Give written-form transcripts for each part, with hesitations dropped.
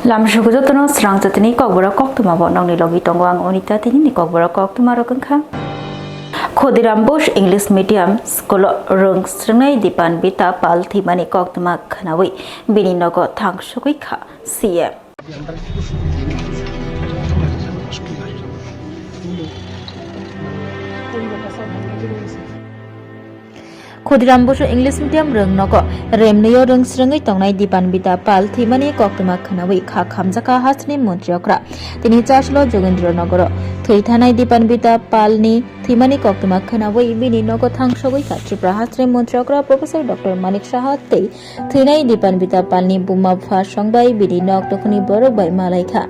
Lamshuku jotono Swrangchati ni Kokborok Koktwma bo nongni logi tongo ang onita tini ni Kokborok Koktwma ro kangkha. Khodiram Bosch English Medium School rung srengnai dipan bita pal thimani Koktwma khanawi bini nogo thangsukui kha CM. Khodiram Bosch English Medium rung nogo remneyo rung srengai tongnai dipan bita pal thimani Koktwma khanawi kha khamjaka hasni montriokra tini chaslo Jogendro nogoro thaitanai dipan bita palni thimani Koktwma khanawi bini nogo thangsugui kha Tripura hasni montriokra Professor Dr. Manik Saha tei thainai dipan bita palni buma pha songbai bini nok tokhni borok bai malai kha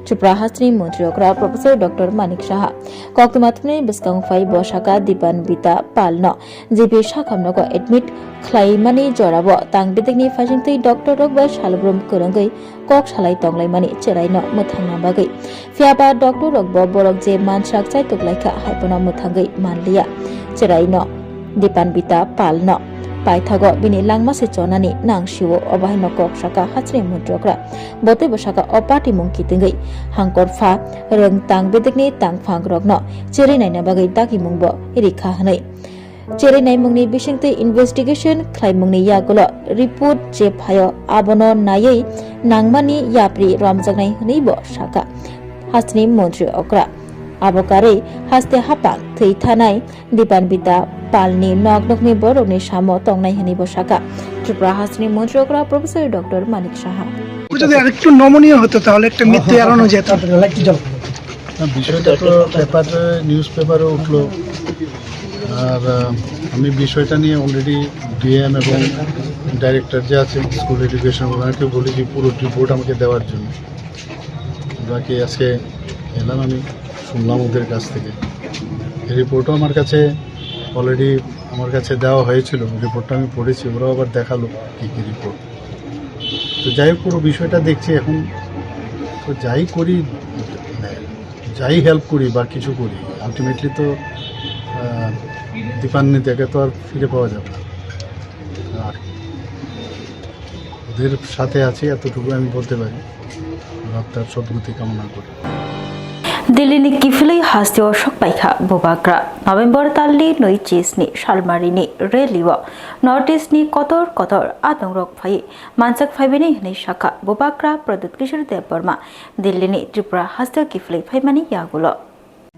Tripura hasni montriokra Professor Dr. Manik Saha Koktwma thmni biskang phai bosaka dipan bita palno GP Shakham nogo admit khlaimani jorabo tang bitekni phajingtei doctor rok ba salbrum korangai kok salai tonglaimani cheraino muthangna bagai fiaba doctor rok bo borok je mansak chai toklaika haipona muthangai manliya cheraino dipan bita palno paithago bini langma se chonani nangsiwo obahino kok saka hachre mutrokra bote bosaka opati mungki tingai hangkor pha reng tang bitekni tang phangrokno cherainaina bagai taki mungbo rikha hanai Cherenai mungni bisingte investigation khlai mungni yagulo report je phayo abono nayei nangmani yapri ramjagnai hni bo saka hasni montri okra abokare haste hapang thei thanai dipan bita palni noknokni borokni samo tongnai hni bo saka Tripura hasni montri okra Professor Dr. Manik Saha যদি আরেকটু নমনীয় হতো তাহলে একটা মৃত্যু এড়ানো যেত। বিষয়টা তো পেপারে নিউজ পেপারে উঠলো আর আমি বিষয়টা নিয়ে অলরেডি ডিএম এবং ডাইরেক্টর যে আছেন স্কুল এডুকেশন ওনাকে বলেছি পুরো রিপোর্ট আমাকে দেওয়ার জন্য বাকি আজকে এলাম আমি শুনলাম ওদের কাছ থেকে এই রিপোর্টও আমার কাছে অলরেডি আমার কাছে দেওয়া হয়েছিল রিপোর্টটা আমি পড়েছি ওরাও আবার দেখালো কী কী রিপোর্ট তো যাই হোক পুরো বিষয়টা দেখছি এখন তো যাই করি যাই হেল্প করি বা কিছু করি আলটিমেটলি তো দীপান্নি থেকে তো আর ফিরে পাওয়া যাবে না আর ওদের সাথে আছি এতটুকু আমি বলতে পারি আপনার সদ্গতি কামনা করি Dilini kifilai hastio shok paikha bobakra November talli noi chisni shalmarini reliwa notice ni kotor atongrok phai mansak phaibeni nei shaka bobakra Pradut Kishore Dev Burma Dillini Tripura hastio kifilai phaimani yagulo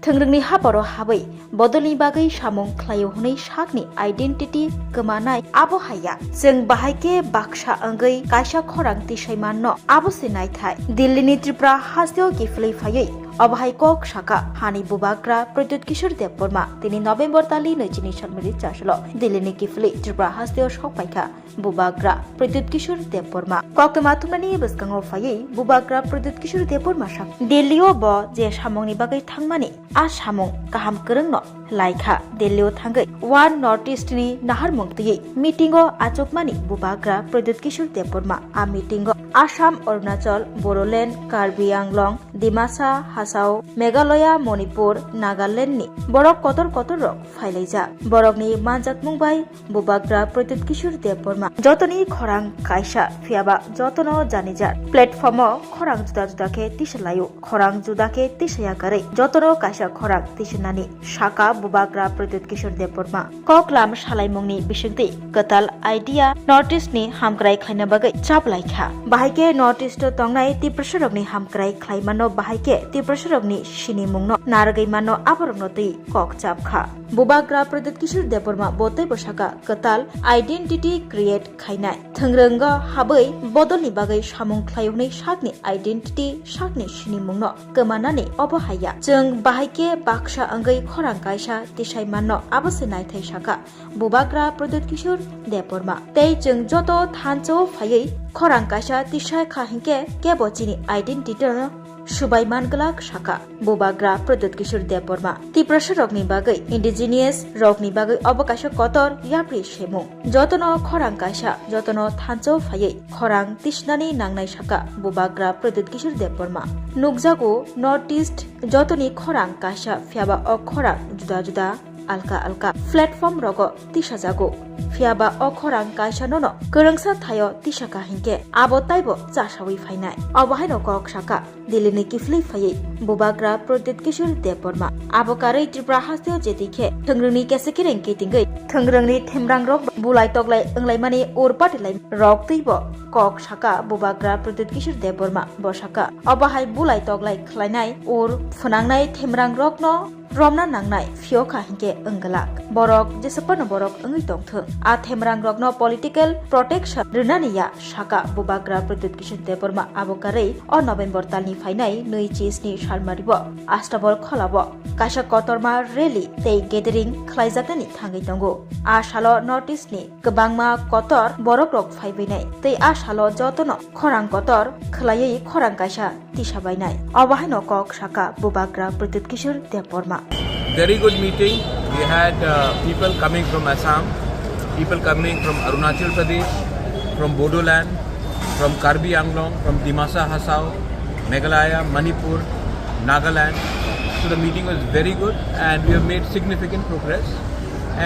Thangrangni haboro habai bodolni bagai samung khlayo hunai shakni identity kemanai abo haya jeng bahaike baksha angai kaisa khorang tisaimanno abo sinai thai Dillini Tripura hastio kifilai phai অবহাই কক শাখা হানি বুবাগ্রা প্রদ্যুৎ কিশোর দেব বর্মা তিনি November তালি নৈচিনি সালমারি চাষল দিল্লিনি কিফলি ত্রিপুরা হাস্তীয় সপাইখা বুবাগ্রা প্রদ্যুৎ কিশোর দেব বর্মা কক্তমা থুমনানি বসকাঙ্গ ফাयै বুবাগ্রা প্রদ্যুৎ কিশোর দেব বর্মা শাক দিল্লিও ব যে সামংনি বাগৈ থাংমানি আ সামং কাহাম করংনো লাইখা দিল্লিও থাঙ্গৈ ওয়ান নর্থ ইস্টনি নাহার মুক্तियै মিটিংও আচকমানি বুবাগ্রা প্রদ্যুৎ কিশোর দেব বর্মা আ মিটিংও আসাম অরুণাচল বড়োল্যান্ড কার্বি আংলং ডিমাসা হাসাও মেঘালয়া মণিপুর নাগাল্যান্ডনি বরক কতর রক ফাইলাইজা বরকনি মানজাক মুম্বাই বুবাগ্রা প্রদ্যুৎ কিশোর দেব বর্মা যতনি খরাং কাইসা ফিয়াবা যতন জানিজার প্ল্যাটফর্ম খরাং জুদাকে তিসলায়ু খরাং জুদাকে তিসায়া কারে যতন কাইসা খরাং তিসনানি শাখা বুবাগ্রা প্রদ্যুৎ কিশোর দেব বর্মা ককলাম সালাইমুংনি বিসংতি কতাল আইডিয়া নর্থ ইস্টনি হামক্রাই খাইনা বাগৈ চাপলাইখা বাহাইকে নর্থ ইস্ট তংনাই ত্রিপুরারকনি হামক্রাই খাইমানো বাহাইকে ত্রিপুরারকনি সিনি মুংনো নারগৈ মানো আবরংনো তৈ কক চাপখা বুবাগ্রা প্রদ্যুৎ কিশোর দেব বর্মা বতৈ বসাকা কতাল আইডেন্টিটি ক্রিয়েট খাইনাই থংরঙ্গ হাबै বদলनि बागै सामुं ख्लायौनै शाकनि आइडेन्टिटी शाकनि सिनि मुंनो कमानानै अबहाया जों बाहायके बाक्सा अंगै खरां कायसा तिसाय माननो आबसे नायथाय शाका बुबाग्रा प्रद्युৎ किशोर देव बर्मा तै जों जत थानचौ फायै खरां कायसा तिसाय खाहिंके केबचिनि आइडेन्टिटी सुबाइमान गलाक शाखा बुबाग्रा प्रद्युৎ किशोर देव बर्मा ত্রিপুরা রকনি বাগৈ ইন্ডিজিনিয়াস রকনি বাগৈ অবকাশ কতর ইয়াপ্রি সেমু যতন খরাং কাইসা যতন থানচৌ ফাयै খরাং তিসনানি নাংনাই শাখা বুবাগ্রা প্রদ্যুৎ কিশোর দেব Varma নুকজাগো north east যতনি খরাং কাইসা ফিয়াবা O খরাং জুদা জুদা alka alka platform rogo tisha jago fiaba o khorang kaisa nono korangsa thayo tisaka hingke abo taibo chasawi phainai obahai no kok saka dilini kiflei phai bubagra prodit kishor deporma abo karai tripura hasteo jedikhe thangrangni kesekireng ketingai thangrangni themrang rok bulai toklai anglai mani urpatilai rok teibo kok saka bubagra prodit kishor deporma bosaka obahai bulai toklai khlainai ur phunangnai themrang rok no romna nangnai fioka hingke anggalak borok jesapano borok angi tongthung a themrang rok no political protection rinaniya saka bubagra prodit kishor deporma abo karai o November talni phainai nui chisni salmaribo astabol kholabo kaisa Koktwma rally tei gathering khlaijaknani thangai tongo a salo notice ni kwbangma kotor borok rok phaibainai tei a salo jotono khorang kotor khlaiei khorang kaisa tisabainai obahai no kok saka bubagra prodit kishor deporma. Very good meeting. We had people coming from Assam, people coming from Arunachal Pradesh, from Bodoland, from Karbi Anglong, from Dimasa Hasao, Meghalaya, Manipur, Nagaland. So the meeting was very good and we have made significant progress.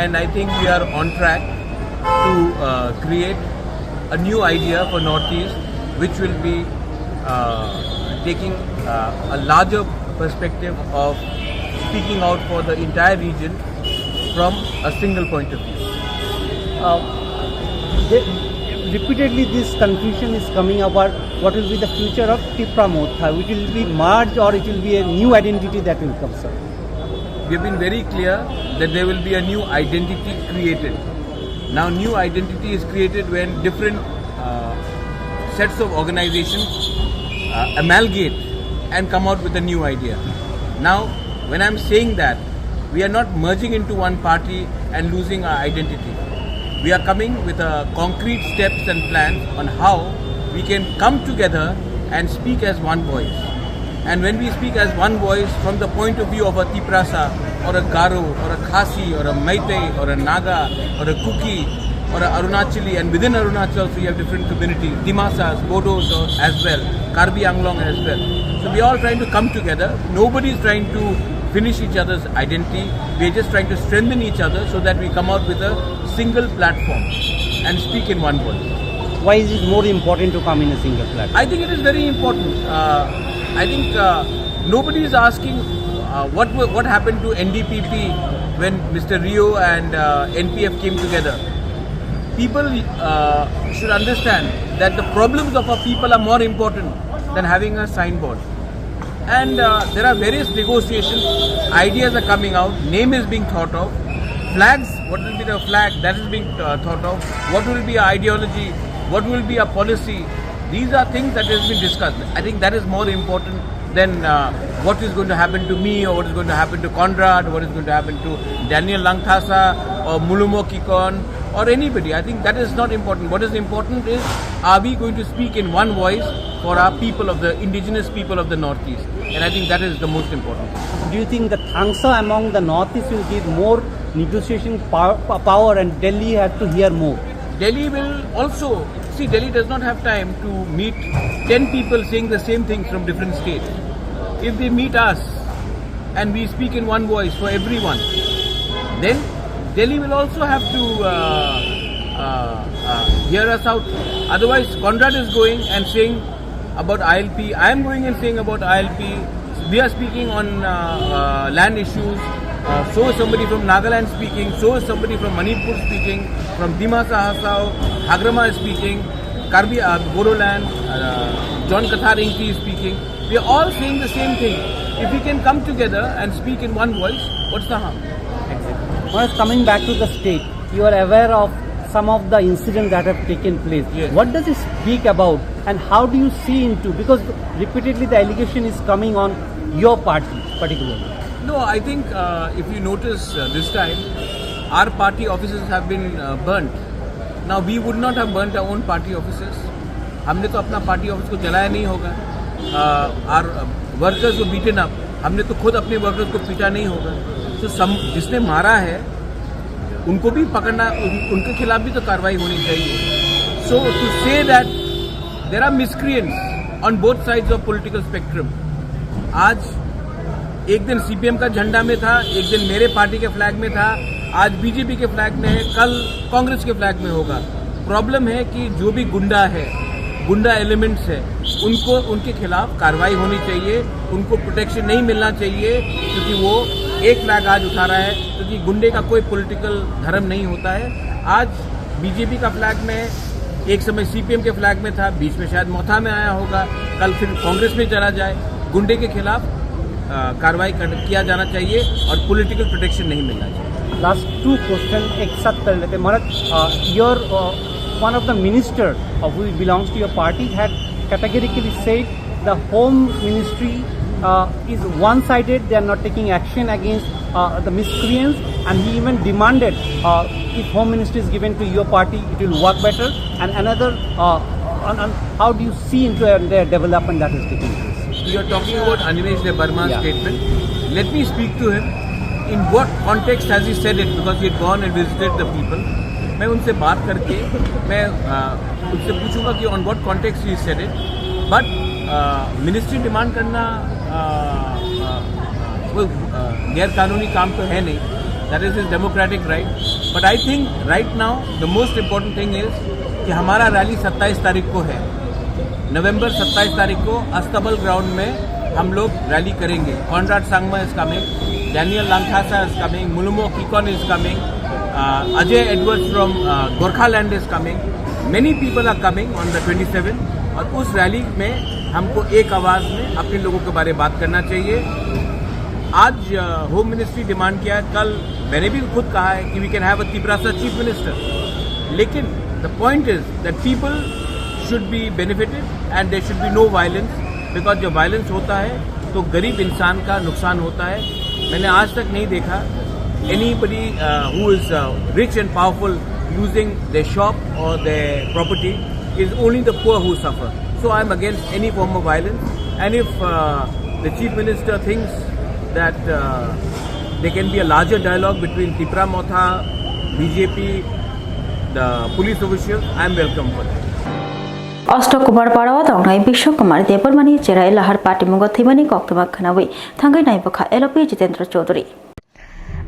And I think we are on track to create a new idea for Northeast, which will be taking a larger perspective of speaking out for the entire region from a single point of view. Repeatedly this confusion is coming about what will be the future of Tripura Motha. It will be merged or it will be a new identity that will come, sir. We have been very clear that there will be a new identity created. Now new identity is created when different sets of organizations amalgate and come out with a new idea. Now when I'm saying that, we are not merging into one party and losing our identity. We are coming with concrete steps and plans on how we can come together and speak as one voice. And when we speak as one voice from the point of view of a Tiprasa or a Garo or a Khasi or a Meitei or a Naga or a Kuki or a Arunachali, and within Arunachal also you have different communities, Dimasas, Bodos as well, Karbi Anglong as well. So we are all trying to come together. Nobody is trying to finish each other's identity. We are just trying to strengthen each other so that we come out with a single platform and speak in one voice. Why is it more important to come in a single platform? I think it is very important. I think nobody is asking what happened to NDPP when Mr. Rio and NPF came together. People should understand that the problems of our people are more important than having a signboard. And there are various negotiations, ideas are coming out, name is being thought of, flags, what will be the flag, that is being thought of, what will be our ideology, what will be our policy. These are things that has been discussed. I think that is more important than what is going to happen to me or what is going to happen to Conrad, or what is going to happen to Daniel Langthasa or Mulumo Kikon or anybody. I think that is not important. What is important is, are we going to speak in one voice for our people, of the indigenous people of the Northeast? And I think that is the most important. Do you think the Thangsa among the Northeast will give more negotiation power and Delhi have to hear more? Delhi will also, see, Delhi does not have time to meet 10 people saying the same things from different states. If they meet us and we speak in one voice for everyone, then Delhi will also have to hear us out. Otherwise, Conrad is going and saying about ILP, I am going and saying about ILP, we are speaking on land issues, so is somebody from Nagaland speaking, so is somebody from Manipur speaking, from Dimasa Hasao, Hagrama is speaking, Karbi Bodoland, John Kathar Inki is speaking. We are all saying the same thing. If we can come together and speak in one voice, what's the harm? Exactly. Now, coming back to the state, you are aware of some of the incidents that have taken place. Yes. What does it speak about and how do you see into, because repeatedly the allegation is coming on your party particularly? No, I think if you notice this time, our party offices have been burnt. Now we would not have burnt our own party offices. हमने तो अपना party office को जलाया नहीं होगा. Our workers were beaten up. हमने तो खुद अपने workers को पीटा नहीं होगा. तो जिसने मारा है, उनको भी पकड़ना, उनके खिलाफ भी तो कार्रवाई होनी चाहिए. So to say that there are miscreants on both sides of political spectrum. आज एक दिन सीपीएम का झंडा में था, एक दिन मेरे पार्टी के फ्लैग में था, आज बीजेपी के फ्लैग में है, कल कांग्रेस के फ्लैग में होगा। प्रॉब्लम है कि जो भी गुंडा एलिमेंट्स है, उनको उनके खिलाफ कार्रवाई होनी चाहिए, उनको प्रोटेक्शन नहीं मिलना चाहिए, क्योंकि वो एक फ्लैग आज उठा रहा है, क्योंकि गुंडे का कोई पॉलिटिकल धर्म नहीं होता है। आज बीजेपी का फ्लैग में है, एक समय सीपीएम के फ्लैग में था, बीच में शायद मोथा में आया होगा, कल फिर कांग्रेस में चला जाए। गुंडे के खिलाफ कार्रवाई किया जाना चाहिए और पॉलिटिकल प्रोटेक्शन नहीं मिलना चाहिए। लास्ट 2 क्वेश्चन एक साथ कर लेते हैं। महाराज, your one of the minister who belongs to your party had categorically said the home ministry is one-sided. They are not taking action against the miscreants, and he even demanded if home ministry is given to your party, it will work better. And another, on how do you see into their development that is taking place? You are talking about Animesh De Burma's statement. Let me speak to him. In what context has he said it? Because he had gone and visited the people. मैं उनसे बात करके मैं उनसे पूछूंगा कि on what context he said it. But ministry demand करना कोई गैर कानूनी काम तो है नहीं, that is his democratic right. But I think right now the most important thing is कि हमारा रैली 27 तारीख को है, नवंबर 27 तारीख को अस्तबल ग्राउंड में हम लोग रैली करेंगे। Conrad Sangma is coming, Daniel Langthasa is coming, Mulumo Kikon is coming, Ajay Edwards from Gorkhaland is coming. Many people are coming on the 27th. और उस रैली में हमको एक आवाज में अपने लोगों के बारे में बात करना चाहिए। आज होम मिनिस्ट्री डिमांड किया है, कल मैंने भी खुद कहा है कि we can have a Tiprasa chief minister. लेकिन the point is that people should be benefited and there should be no violence, because जब वायलेंस होता है तो गरीब इंसान का नुकसान होता है। मैंने आज तक नहीं देखा anybody who is rich and powerful using their shop or their property. Is only the poor who suffer. So I am against any form of violence, and if the chief minister thinks that there can be a larger dialogue between Tipra Motha, BJP, the police officials, I am welcome for that. अष्टकुमार पारावा दंगनाय विश्वकुमार देवरमानी जेराय लाहार party muga थैमानि कक्तमा खनावै थांगै नायबखा LP Jitendra Chaudhary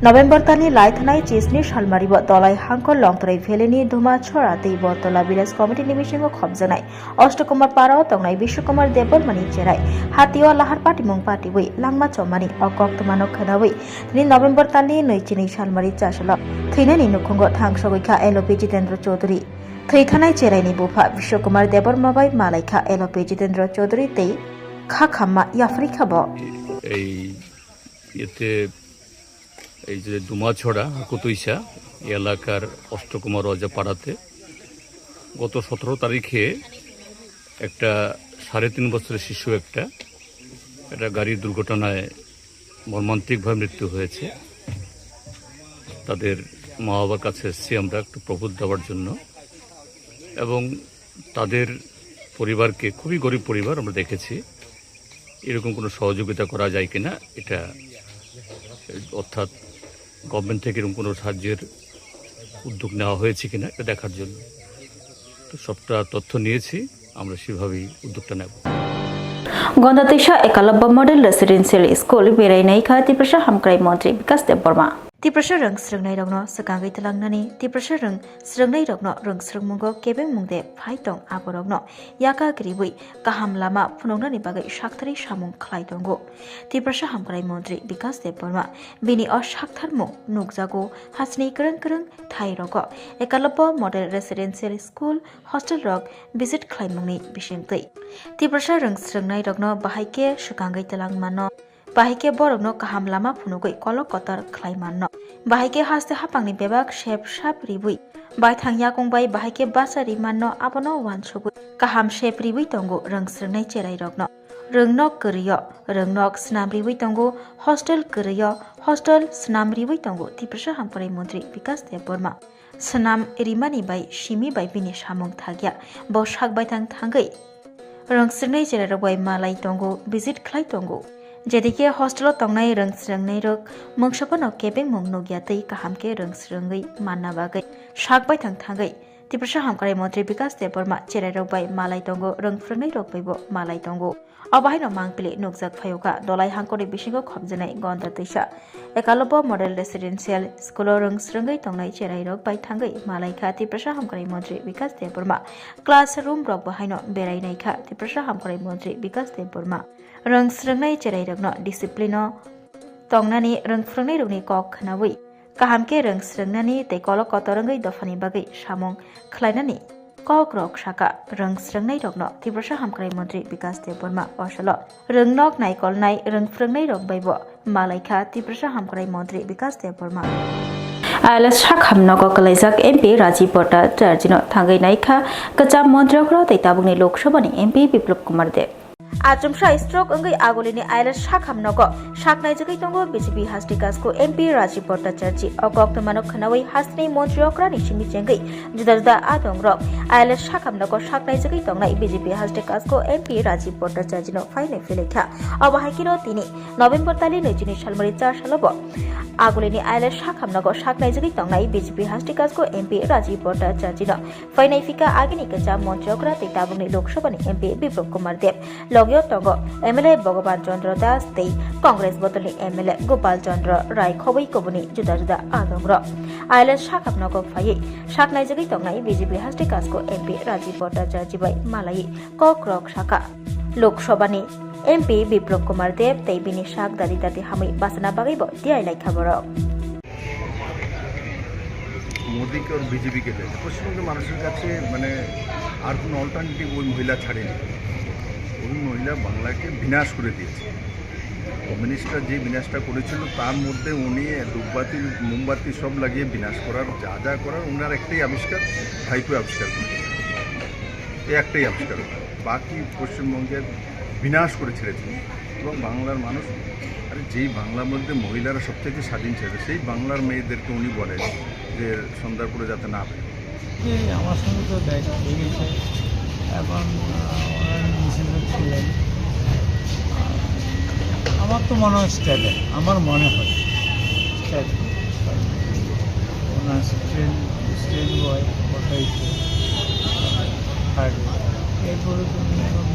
नवेम्बर तालनि लाइथानाय चिजनि सालमारिबो दलाय हांखर लंथराय भेलिनि धुमा छरा दै बरतला village committee निमिसिंगो खबजानाय अष्टकुमार पाराव दंनाय विश्वकुमार देवरमानी जेराय हातिवा लाहार party मुं पार्टीबै लांमा चमानि अकक्तमानो खनावै दिनै नवेम्बर तालनि नैजिनै सालमारि चासल थैनायनि नुखुंगो थांसगैखा LP Jitendra Chaudhary थैथानाय जेरायनि बुफा विश्वकुमार देवरमाबाय मालायखा LP Jitendra Chaudhary दै खाखामा याफ्रिखाबो এই যে দুমাছড়া কুতুইসা এলাকার অষ্টকুমার রাজাপাড়াতে গত 17 তারিখে একটা 3.5 বছরের শিশু একটা গাড়ির দুর্ঘটনায় মর্মান্তিকভাবে মৃত্যু হয়েছে। তাদের মা বাবার কাছে এসেছি আমরা একটু প্রবোধ দেওয়ার জন্য, এবং তাদের পরিবারকে, খুবই গরিব পরিবার, আমরা দেখেছি এরকম কোনো সহযোগিতা করা যায় কিনা, এটা অর্থাৎ গভর্নমেন্ট থেকে এরকম কোনো সাহায্যের উদ্যোগ নেওয়া হয়েছে কিনা এটা দেখার জন্য। তো সবটা তথ্য নিয়েছি, আমরা সেভাবেই উদ্যোগটা নেব। गन्धतेशा एकलव्य मॉडल रेसिडेंशियल स्कूल बेरायनाय खा तिप्रसा हामक्राय मंत्री विकास देव वर्मा तिप्रसा रंग स्रंगनाय रंगनो सकांगै तलांगनानि तिप्रसा रंग स्रंगनाय रंगनो रंग स्रंगमुंगो केबें मुंगदे फाइतं आबरगनो याका ग्रिबै गाहाम लामा फुनंगनानि बागै साक्थारि सामुं खलाय दंगो तिप्रसा हामक्राय मंत्री विकास देव वर्मा बिनि असाक्थारमुं नुगजागो हासनि करं करं थाइ रगो Eklavya model residential school hostel रग विजिट खलायमुंनि बिसिंगतै तिप्रसा रंग स्रंगनाय रंगनो बाहायके सकांगै तलांगमानो बाहायके बरगनो गाहाम लामा फुनुगै कलक कतर खलायमानो बाहायके हास्ते हापांनि बेबाग शेप साप रिबुइ बायथां याकंबाय बाहायके बासारि माननो आबनो वानसुगु गाहाम शेप रिबुइ तंगु रंग स्रंगनाय चेराय रगनो रंगनक गरियो रंगनक स्नाम रिबुइ तंगु हॉस्टल गरियो हॉस्टल स्नाम रिबुइ तंगु तिप्रसा हामक्राय मंत्री विकास देव वर्मा स्नाम रिमानि बाय सिमि बाय बिनि सामुं थागिया ब साक बायथां थांगै रंग स्रंगनाय चेराय रगबाय मालाय तंगु विजिट खलाय तंगु जेदिके हॉस्टेलो तंगनाय रंग स्रंगनाय रग मंगसपनो केबें मुंगनो गियातै गाहामके रंग स्रंगै मानना बागै साकबाय थांगै तिप्रसा हामक्राय मंत्री विकास देव वर्मा चेराय रगबाय मालाय तंगो रंग स्रंगनाय रगबायबो मालाय तंगो अबाहायनो मांगपिलि नुकजाक फायोगा दलाय हांखोनि बिसिङाव खबजानाय गन्दा दैसा एकालब्य मडेल रेसिडेन्सियेल स्कुलाव रोंस्रोङै तंनाय चेराइ रक बाय थांगै मालायखा तिप्रसा हामखराय मन्त्रि विकास देबबर्मा क्लास रूम रक बाहायनो बेरायनायखा तिप्रसा हामखराय मन्त्रि विकास देबबर्मा रोंस्रोङै चेराइ रकनो डिसिप्लिनो तंनानि रोंफ्रोङै रकनि कक खनावै काहामके रोंस्रोंनानि तैकल कतरंगै दफानि बागै सामं खलायनानि Kokborok Shaka Swrangchati Rokno Tibrasa Hamkrai Mantri Vikas Deborma Osalo Röngnok Naikolnai Röngfröngnai Rokbaibo Malaika Tibrasa Hamkrai Mantri Vikas Deborma Ailas Hakhamnogo Kalaijak MP Rajiv Bhattacharjino Thangai Naikha Kacham Montriokro Teitabungni Lok Sabhani MP Biplop Kumar Dev Ajumsha stroke अंगै आगोलिनि आइलास शाखामनगो शाकनाय जगै दंगो BJP हास्टिकासको MP Rajiv Bhattacharya अकोक्तमानो खनावै हास्टिनि मन्त्रि अक्रानि सिंगि चेंगै जुदा जुदा आदंग्रक आइलास शाखामनगो शाकनाय जगै दंनाय BJP हास्टिकासको MP Rajiv भट्टाचार्यनो फाइने फिलेखा अबाहायकिनो तिनि नभेम्बर तालि 2002 सालमरि 4 सालबो आगोलिनि आइलास शाखामनगो शाकनाय जगै दंनाय BJP हास्टिकासको MP Rajiv भट्टाचार्यनो फाइने फिका आगिनि कचा मन्त्रि अक्रा तैताबुंनि लोकसभानि MP Biplab Kumar देव Tonggo MLA Bhagavan Chandra Das Tei Congress Botoli MLA Gopal Chandra Rai Khowai Kobuni Juda Juda Adongro Ailas Shakapnogo Faye Shaknai Jagi Tongnai BJP Hastikasko MP Rajiv Bhattacharya Bai Malai Kokborok Shaka Lok Sabhani MP Biplop Kumar Dev Tei Bini Shak Dadi Dadi Hamai Basana Bagaibo Diai Lai Khaborok Modi के और BJP के पश्चिमबंगের মানুষের কাছে মানে আর কোনো alternative ওই মহিলা ছাড়েনি ওই মহিলা বাংলাকে বিনাশ করে দিয়েছে কমিউনিস্টরা যে বিনাশটা করেছিল তার মধ্যে উনি ধূপবাতি মোমবাতি সব লাগিয়ে বিনাশ করার যা যা করার ওনার একটাই আবিষ্কার ভাইপো আবিষ্কার করেছে এই একটাই আবিষ্কার বাকি পশ্চিমবঙ্গের বিনাশ করে ছেড়েছে এবং বাংলার মানুষ আরে যেই বাংলার মধ্যে মহিলারা সবচেয়ে স্বাধীন ছিল সেই বাংলার মেয়েদেরকে উনি বলেন যে সন্ধ্যার পরে যাতে না পায় আমার সঙ্গে তো দেখা হয়ে গেছে এখন মিছিল ছিলেন আমার তো মনে হয় স্টাইলে আমার মনে হয় স্টাইল ওনার স্টেন বয় বসাইছে এরপরে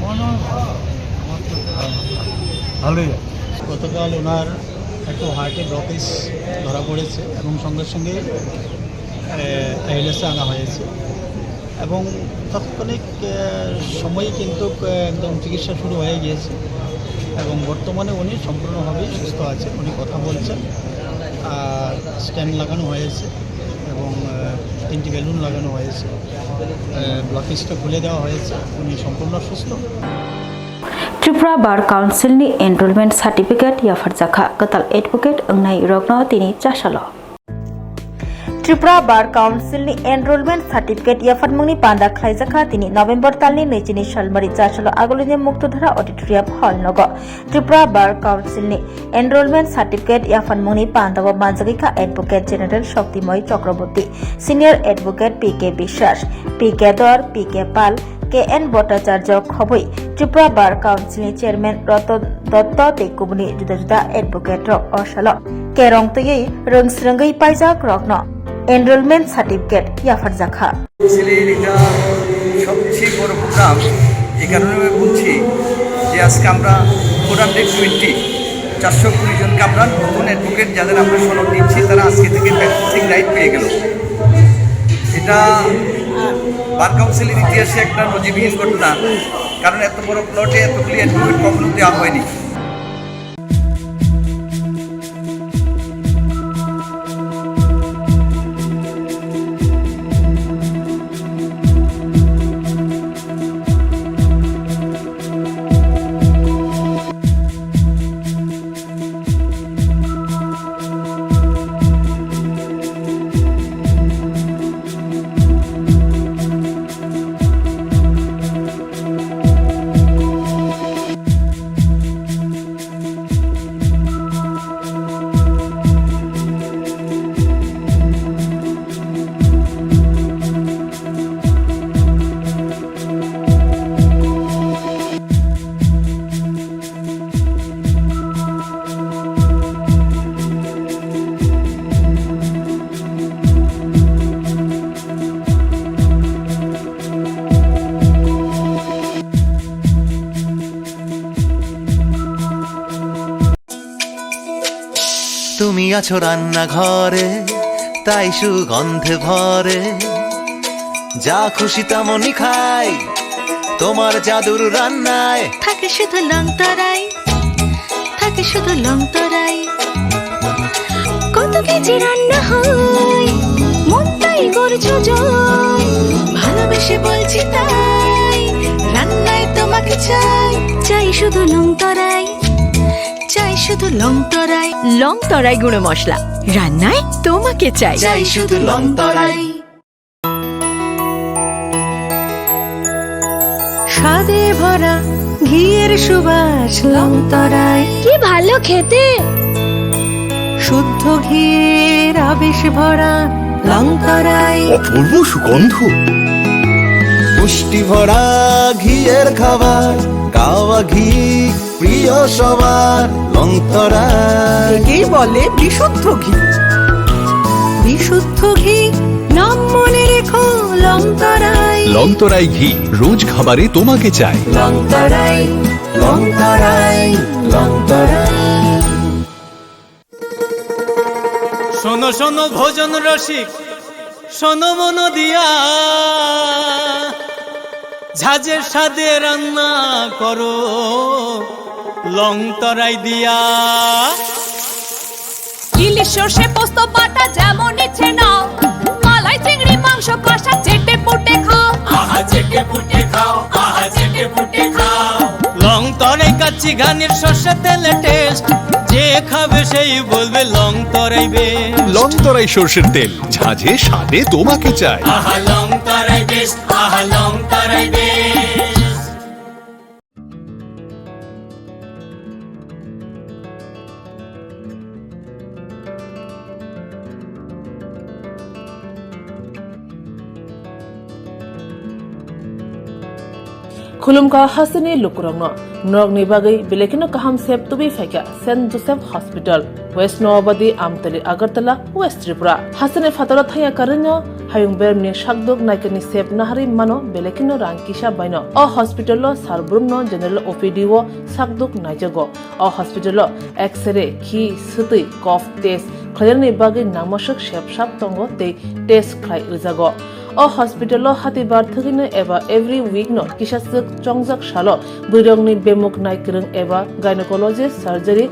মনে হয় আমার তো ভালোই আছে গতকাল ওনার একটু হার্টে ব্লকেজ ধরা পড়েছে এবং সঙ্গে সঙ্গে আইএলএসে আনা হয়েছে এবং তাৎক্ষণিক সময় কিন্তু একদম চিকিৎসা শুরু হয়ে গিয়েছে এবং বর্তমানে উনি সম্পূর্ণভাবেই সুস্থ আছে উনি কথা বলছেন আর স্ট্যান্ড লাগানো হয়েছে এবং 3টি বেলুন লাগানো হয়েছে ব্লকেজটা খুলে দেওয়া হয়েছে উনি সম্পূর্ণ সুস্থ Tripura Bar Council ni enrollment certificate ya farjaka katal advocate angnai rokno tini chasalo Tripura Bar Council ni enrollment certificate ya farmungni panda khlaijaka tini November talni 20 salmari chasalo agolini muktodhara auditorium hall nogo Tripura Bar Council ni enrollment certificate ya farmungni panda go manjagika advocate general Shaktimoy Chakraborty senior advocate PK Bishwas PK Dor PK Pal KN Bhattacharya Khoboi Tripura Bar Council Chairman Ratan Datta Tekubuni juda juda advocate rok osalo kerong toyei rongsrangei paijak rokno enrollment certificate yafarjakha ছেলের এটা সবচেয়ে বড় programme এই কারণে আমি বলছি যে আজকে আমরা প্রোগ্রাম ডে 420 জনকে আমরা নতুন অ্যাডভোকেট যাদের আমরা সনদ দিচ্ছি তারা আজকে থেকে প্র্যাকটিসিং রাইট পেয়ে গেল এটা বার কাউন্সিলের ইতিহাসে একটা নজিরবিহীন ঘটনা কারণ এত বড় প্লটে এতগুলি অ্যাডভোকেট কখনো দেওয়া হয়নি তুমি আছো রান্নাঘরে, তাই সুগন্ধে ভরে। যা খুশি তেমনই খাই, তোমার জাদুর রান্নায় থাকে শুধু লং তরাই, থাকে শুধু লং তরাই। কত কেজি রান্না হয়, মন তাই করছো জয়। ভালোবেসে বলছি তাই, রান্নায় তোমাকে চাই, চাই শুধু লং তরাই, চাই শুধু লং তরাই। লং তরাই গুঁড়ো মশলা, রান্নায় তোমাকে চাই, চাই শুধু লং তরাই। স্বাদে ভরা ঘিয়ের সুবাস লং তরাই। কি ভালো খেতে, শুদ্ধ ঘিয়ের আবেশ ভরা লং তরাই। অপূর্ব সুগন্ধ, পুষ্টি ভরা ঘিয়ের খাবার, গাওয়া ঘি প্রিয় সবার লং তরাই। একেই বলে বিশুদ্ধ ঘি, বিশুদ্ধ ঘি নাম মনে রেখো লং তরাই। লং তরাই ঘি রোজ খাবারে তোমাকে চাই। লং তরাই, লং তরাই, লং তরাই। শোনো শোনো ভোজন রসিক, শোনো মন দিয়া, ঝাঁঝের স্বাদে রান্না করো লং তরাই দিয়া। ইলিশ সর্ষে পোস্ত বাটা যেমন ইচ্ছে নাও, মালাই চিংড়ি মাংস কষা চেটে পুটে খাও, আহা চেটে পুটে খাও, আহা চেটে পুটে খাও। লং তরাই কাচ্চি ঘানির সর্ষে তেলে টেস্ট, যে খাবে সেই বলবে লং তরাই বেশ। লং তরাই সর্ষের তেল, ঝাঁঝে স্বাদে তোমাকে চাই। আহা লং তরাই বেশ, আহা লং তরাই বেশ। खुलुमका हासिनी लुकुरंगनो नरगनि बागै बेलेखिनो काहाम सेब तुबि फाइका saint Joseph hospital west Nawabadi Amtali Agartala west Tripura हासिनी फातरा थाया कारिनो हायुं बेरमनि शाकदुक नायकनि सेब नाहारि मानो बेलेखिनो रांकिसा बायनो अ हॉस्पिटलो सारब्रुमनो जनरल ओपीडी वो शाकदुक नायजगो अ हॉस्पिटलो एक्सरे खि सुतै कफ टेस्ट खयरनि बागै नामसक सेबसाब तंगो ते टेस्ट खाय रिजागो अ हॉस्पिटलो हातिबार थगिनो एबा एवरी वीक नो किसासक चंगजाक सालो बुरंगनि बेमुक नायकरं एबा गायनेकोलॉजिस्ट सर्जरी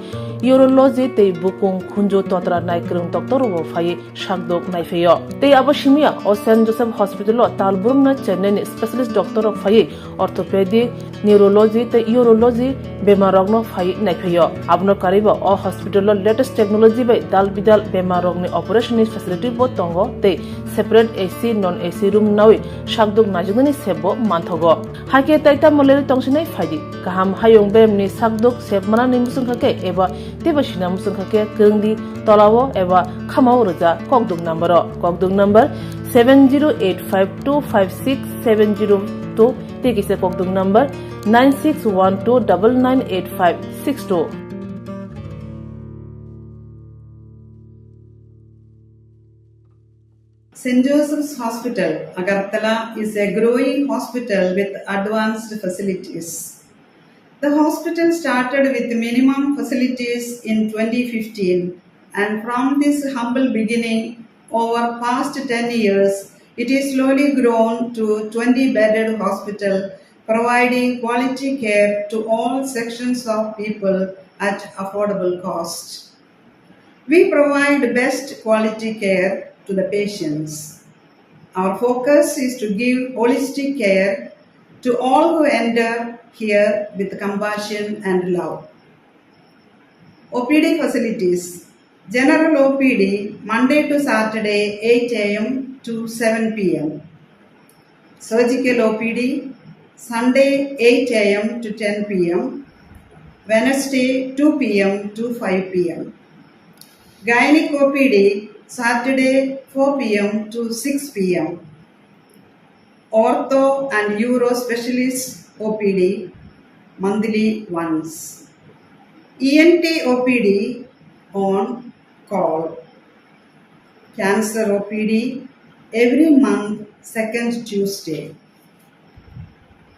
यूरोलॉजी ते बुकुं खुंजो तोत्रा नायकरं डॉक्टर वो फाये शाकदोक नायफेयो ते आबशिमिया अ सेंट जोसेफ हॉस्पिटलो तालबुरम न चेन्नई स्पेशलिस्ट डॉक्टर फाये ऑर्थोपेडिक न्यूरोलॉजी ते यूरोलॉजी बेमारगनो फाये नायफेयो आबनो कारिबो अ हॉस्पिटलो लेटेस्ट टेक्नोलॉजी बाय दाल बिदाल बेमारगनि ऑपरेशन फैसिलिटी बो तंगो ते separate AC non AC room नावे शाकदुक नाजुगनि सेबो मानथगो हाके ताइता मलेरि तंसिनाय फायदि गाहाम हायं बेमनि शाकदुक सेबमाना निमुसुंखाके एबा तेबसिना मुसुंखाके गंगदि तलावो एबा खामाव रजा ककदुक number 7085256702 तेकिसे ककदुक number 9612998562 St. Joseph's Hospital, Agartala is a growing hospital with advanced facilities. The hospital started with minimum facilities in 2015, and from this humble beginning, over past 10 years, it is slowly grown to 20-bedded hospital, providing quality care to all sections of people at affordable cost. We provide best quality care to the patients. Our focus is to give holistic care to all who enter here with compassion and love. OPD facilities. General OPD Monday to Saturday 8 a.m. to 7 p.m. Surgical OPD Sunday 8 a.m. to 10 p.m. Wednesday 2 p.m. to 5 p.m. Gynec OPD Saturday 4 p.m. to 6 p.m. Ortho and Uro Specialist OPD monthly once. ENT OPD on call. Cancer OPD every month second Tuesday.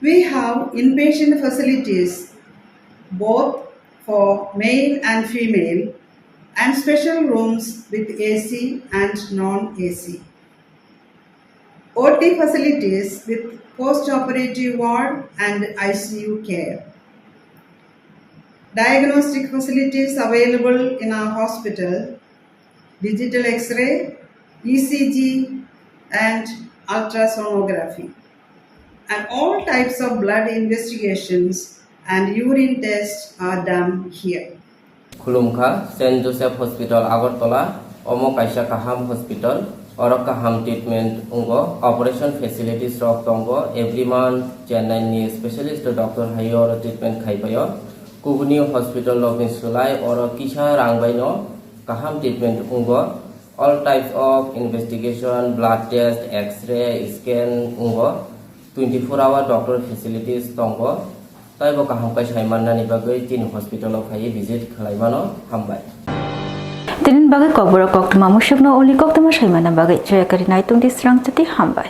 We have inpatient facilities both for male and female and special rooms with AC and non-AC. OT facilities with post-operative ward and ICU care. Diagnostic facilities available in our hospital, digital X-ray, ECG and ultrasonography. And all types of blood investigations and urine tests are done here. खुलुमखा saint Joseph hospital Agartala ओमो काइसा काहाम hospital और काहाम treatment उंगो operation facilities रक दंगो every month Chennai नि स्पेशलिस्ट डॉक्टर हायो और ट्रीटमेंट खाइबायो कुबुनी हॉस्पिटल लबिन सुलाय और किसा रांगबायनो काहाम ट्रीटमेंट उंगो all types of investigation blood test x-ray scan उंगो 24-hour doctor facilities दंगो ताइबो काहाम काइ साइमाननानि बागै तीन हॉस्पिटलाव फायै विजिट खालायबानो हामबाय Tinin bagay Kokborok Koktwma musyok no uli Koktwma saimana bagay jayakari naitung di Swrangchati hambay.